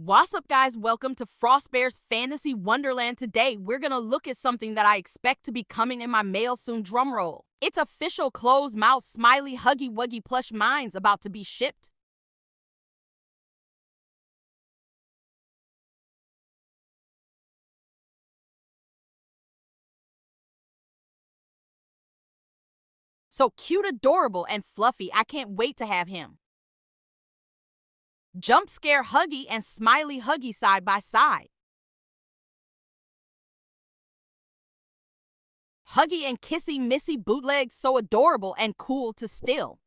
What's up, guys? Welcome to Frostbear's Fantasy Wonderland. Today, we're gonna look at something that I expect to be coming in my mail soon. Drumroll. It's official closed mouth Smiley Huggy Wuggy plush minds about to be shipped. So cute, adorable, and fluffy. I can't wait to have him. Jump scare Huggy and Smiley Huggy side by side. Huggy and Kissy Missy bootleg, so adorable and cool to still.